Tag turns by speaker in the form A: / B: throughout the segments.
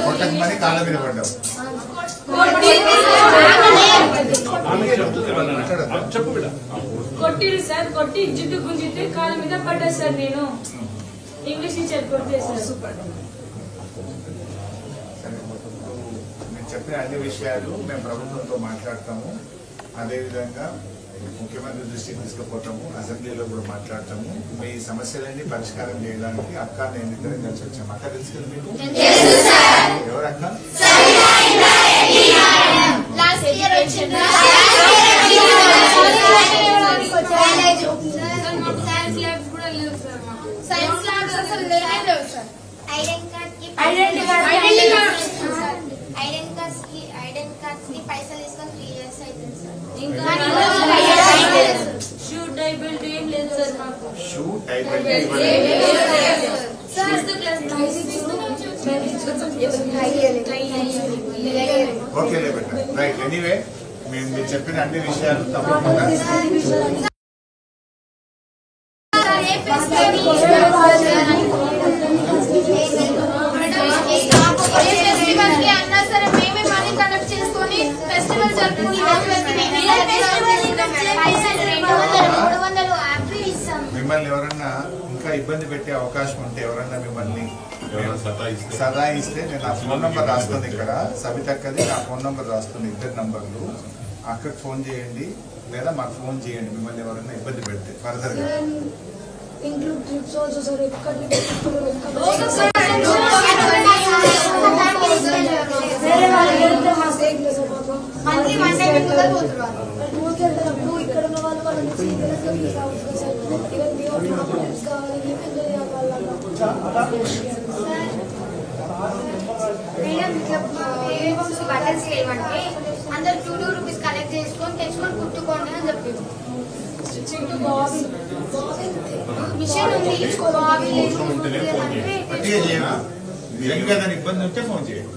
A: కొట్టకమని కాళ్ళ మీద పడ్డావు.
B: కొట్టిరు సార్, కొట్టి జిడ్డు గుంజితే కాళ్ళ మీద పడ్డా సార్. నేను ఇంగ్లీష్ టీచర్ కొట్టే సార్.
A: మీరు చెప్పిన అన్ని విషయాలు మేము ప్రభుత్వంతో మాట్లాడతాము. అదేవిధంగా ముఖ్యమంత్రి దృష్టికి తీసుకుపోతాము, అసెంబ్లీలో కూడా మాట్లాడతాము. మీ సమస్యలన్నీ పరిష్కారం చేయడానికి అక్క నేను ఇద్దరం కలిసి వచ్చాము. అక్క తెలుసు కదా మీకు? ఎవరు అక్క?
C: పైసలు తీసుకొని 3 years అవుతుంది సార్.
B: షూ టై బెల్ట్ ఏం లేదు సార్ మాకు.
A: షూ టై బెల్ట్ ఓకే బెట్ట రైట్. ఎనీవే మీరు చెప్పిన అన్ని విషయాలు తప్పకుండా మిమ్మల్ని ఎవరన్నా ఇంకా ఇబ్బంది పెట్టే అవకాశం ఉంటే ఎవరన్నా మిమ్మల్ని సదాయిస్తే నేను నా ఫోన్ నంబర్ రాస్తుంది ఇక్కడ, సవితక్కది నా ఫోన్ నంబర్ రాస్తుంది, 2 నంబర్లు. అక్కడికి ఫోన్ చేయండి లేదా మాకు ఫోన్ చేయండి మిమ్మల్ని ఎవరన్నా ఇబ్బంది పెడితే ఫర్దర్ గా.
C: బటన్స్ లేవంటే అందరు 2 రూపీస్ కలెక్ట్ చేసుకొని తెచ్చుకొని కుట్టుకోండి అని చెప్పింది. మిషన్ ఉంది,
A: ఇబ్బంది ఉంటే ఫోన్ చేయండి.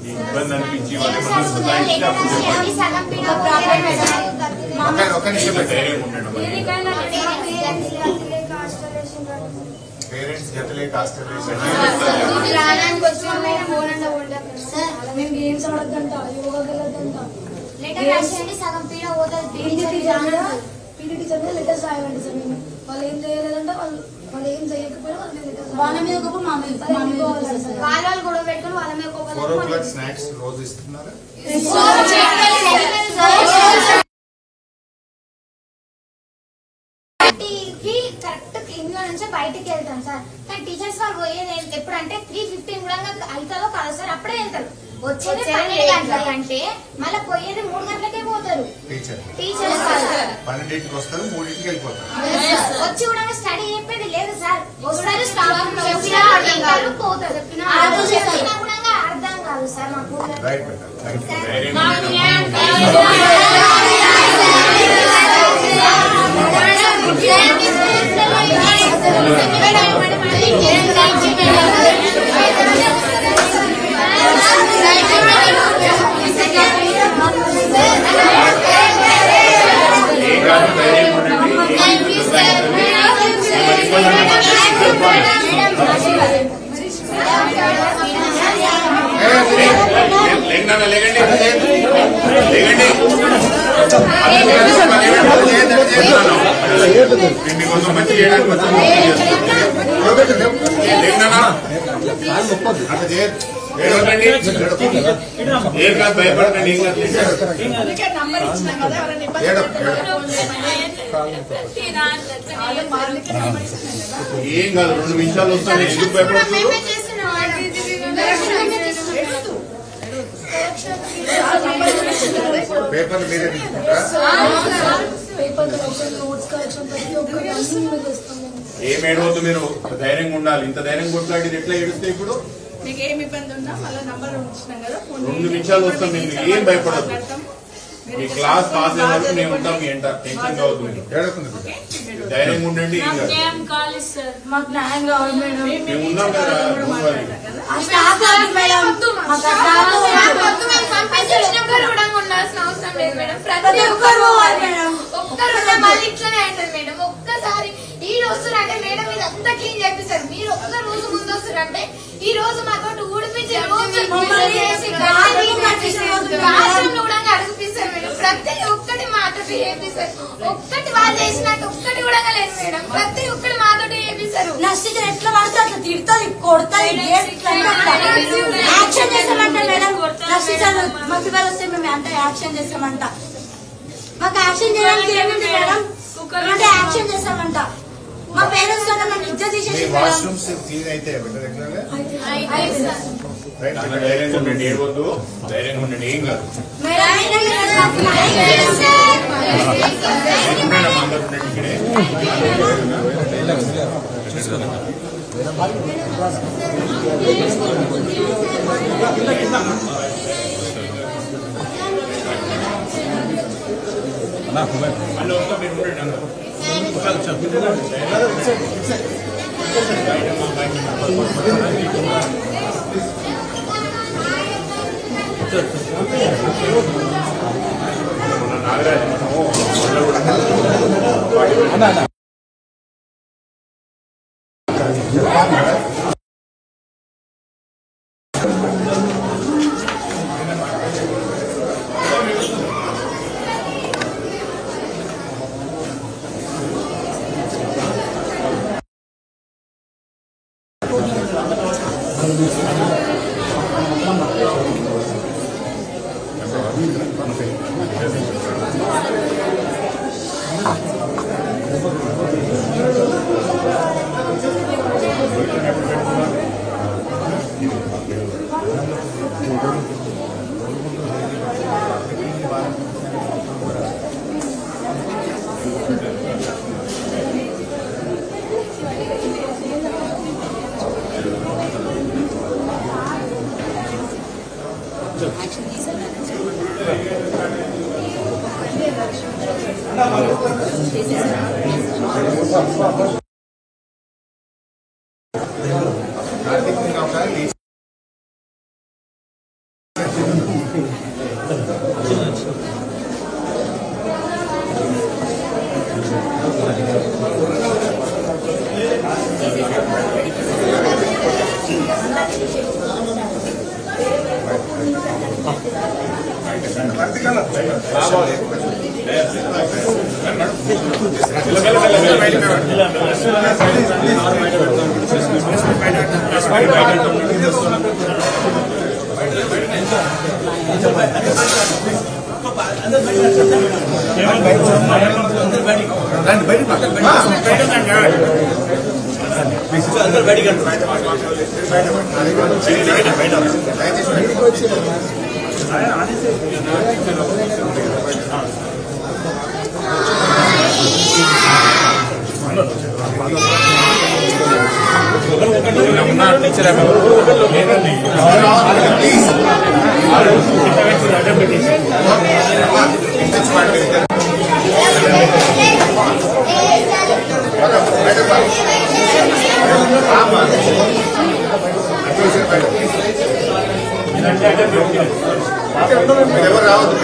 A: పేరెంట్స్ జతలేక
D: మేము గేమ్స్ ఆడద్దంట, యోగా వెళ్ళొద్దంట. పీటీ టీచర్ మీద లెటర్స్ రాయాలండి సార్. మేము వాళ్ళు ఏం చేయలేదంట, వాళ్ళు ఏం చేయకపోయినా వాళ్ళ మీద
C: వాళ్ళు గొడవ పెట్టుకుని వాళ్ళ మీద
A: 4 o'clock స్నాక్స్ రోజు ఇస్తున్నారా?
C: కరెక్ట్ ఇంట్లో నుంచి బయటికి వెళ్తాం సార్. కానీ టీచర్స్ వాళ్ళు పోయేది ఎప్పుడంటే 3:15 కూడా అవుతుందో కదా సార్, అప్పుడే వెళ్తారు. వచ్చేది 12 గంటలకంటే మళ్ళీ పోయేది 3 గంటలకే పోతారు. టీచర్స్
A: 12కి వస్తారు, 3కి వెళ్ళిపోతారు.
C: వచ్చి కూడా స్టడీ చెప్పేది లేదు సార్. వస్తారు, పోతారు. అర్థం కాదు సార్ మాకు.
A: భయపడకండి. ఏం కాదు, 2 నిమిషాలు వస్తాను. ఎందుకు భయపడుతుంది? పేపర్ మీరే ఏం ఏడవద్దు, మీరు ధైర్యంగా ఉండాలి. ఇంత ధైర్యం కొట్లాడి ఎట్లా ఏడుస్తే ఇప్పుడు
E: మీకు ఏమి ఇబ్బంది ఉన్నా మళ్ళీ నంబర్ ఉంచినాం కదా,
A: 2 నిమిషాలు వస్తాం. మీరు ఏం భయపడద్దు. మీ క్లాస్ పాస్ అయిన వరకు మేము ఉంటాం. మీ ఎంటర్ టెన్షన్ కావద్దు. మీరు ధైర్యంగా ఉండండి.
B: మాకు న్యాయం కావాలి మేడం.
A: మేము ఉన్నాం కదా.
C: ఒక్కసారి ఈ రోజు అంటే మేడం ఇదంతా క్లీన్ చేపిస్తారు. మీరు ఒక్క రోజు ముందు వస్తారంటే ఈ రోజు మాతో ఊడిపి అడిగిపించారు రాష్ట్రంలో కూడా అడిగిపిస్తారు మేడం. ప్రతి ఒక్కటి మాతోటి చేపిస్తారు. ఒక్కటి వాళ్ళు చేసినట్టు ఒక్కటి కూడా లేదు మేడం. ప్రతి ఒక్కటి మాతోటి చేపిస్తారు.
D: నచ్చితే ఎట్లా పడితే అట్లా తిడుతుంది, కొడుతుంది, యాక్షన్ చేస్తామంట మేడం. నచ్చితే మాకు ఇవాళ వస్తే మేము అంటే యాక్షన్ చేస్తామంట. మాకు యాక్షన్ చేయడానికి ఏముంది మేడం? అంటే యాక్షన్ చేస్తామంట. మా పేరెంట్స్ వల్ల నన్ను ఇజ్జత్ తీసేసి
A: వాష్రూమ్స్ క్లీన్ అయితే
F: ధైర్యంగా ఉండండి, ఏమొద్దు, ధైర్యంగా ఉండండి, ఏం కాదు. మళ్ళీ వస్తా, మీరు ఉండండి అందరూ.
A: ఎవరు రావద్దు.